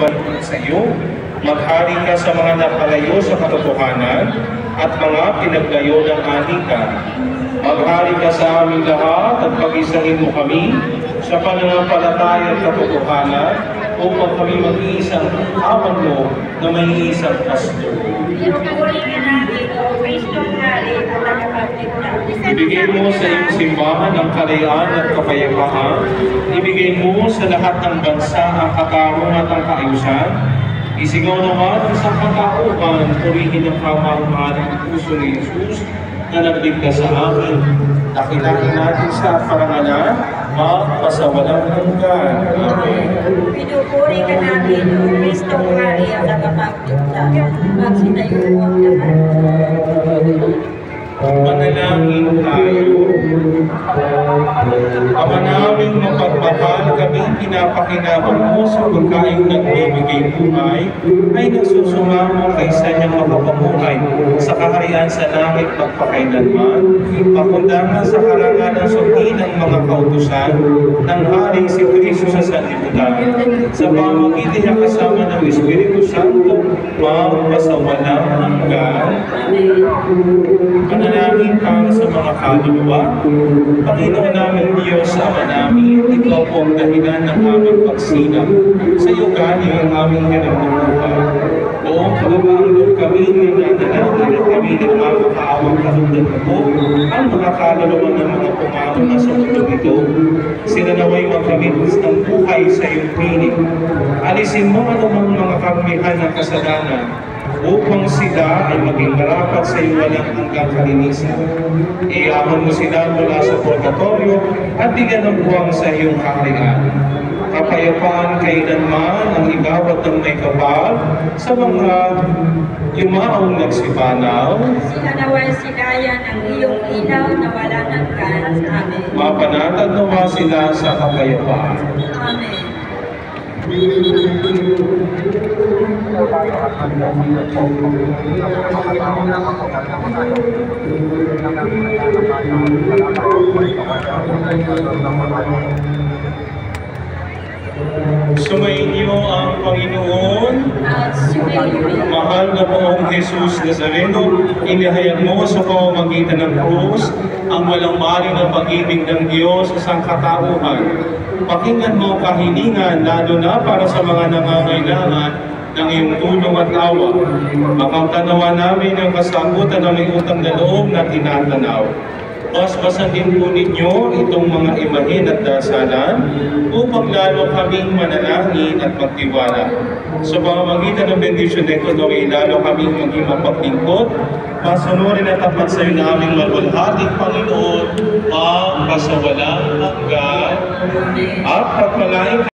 magbantay sa iyo. Maghari ka sa mga napalayo sa katotohanan at mga pinaglayo ng ahika. Maghari ka sa aming lahat at pag-isahin mo kami sa pananampalataya at katotohanan upang kami mag-iisang awan mo na may isang pasto. Pinupuri ka namin, O Kristong Hari at Tagapagligtas. Ibigay mo sa iyong simbahan ang kalayaan at kapayapaan. Ibigay mo sa lahat ng bansa ang katarungan at ang kaayusan. Isigaw naman ang isang katauhan, purihin ang kamahal ng puso ni Jesus na nagligtas sa amin. Dakilain natin sa parangalan, magpasawalang hanggan. Amen. Pinupuri ka namin, O Kristong Hari at Tagapagligtas. Magsitayo ang lahat. Manalangin tayo. Ama naming mapagmahal, kaming pinapakinabang mo sa pagkain nagbibigay buhay ay nagsusumamo kaysa niyang makapamuhay sa kaharian sa langit magpakailanman, pakundangan sa karangalan sundin ng mga kautusan ng Haring si Kristo sa sanlibutan. Sa pamagitan niya kasama ng Espiritu Santo, magpasawalang hanggan. Manalangin tayo sa mga kaluluwa. Panginoon namin Diyos, Ama namin, Ikaw po ang dahilan ng aming pagsinag. Sa iyo galing ang aming hirap na buhay. Noong pagbabaang kami ng nananangin at kami ng makakaawang kalundan mo, ang mga kaluluwa ng mga pumaro na sa mundo ito, sila naway magkamitis ng buhay sa iyong pinig. Alisin mo anumang mga kamihan ng kasalanan upang sila ay maging marapat sa iyong walang hanggang kalinisan. Iyaman mo sila mula sa purgatorio at bigyan ng buwang sa iyong kaharian. Kapayapaan kailanman ang igawat ng may kapal sa mga yumaong nagsipanaw. Sila naway silayan ng iyong ilaw na walang hanggan. Amen. Mapanatag nawa sila sa kapayapaan. Amen. Sumainyo ang Panginoon. At sumayo. Mahal na poong Jesus Nazareno, inihayag mo sa pamamagitan ng krus ang walang maling na pag-ibig ng Diyos sa sangkatauhan. Pakinggan mo kahilingan, lalo na para sa mga nangangailangan ng iyong tulong at awa. Makatanawa namin ang kasagutan ng may utang na loob na tinatanaw. Basbasan din po ninyo itong mga imahin at dasalan upang lalo kaming manalangin at magtiwala. Sa pamamagitan ng bendisyon nito, naway lalo kaming maging mapaglingkod, masunurin at tapat sa iyo na aming malwalhating Panginoon, magpasawalang hanggan at pagpalain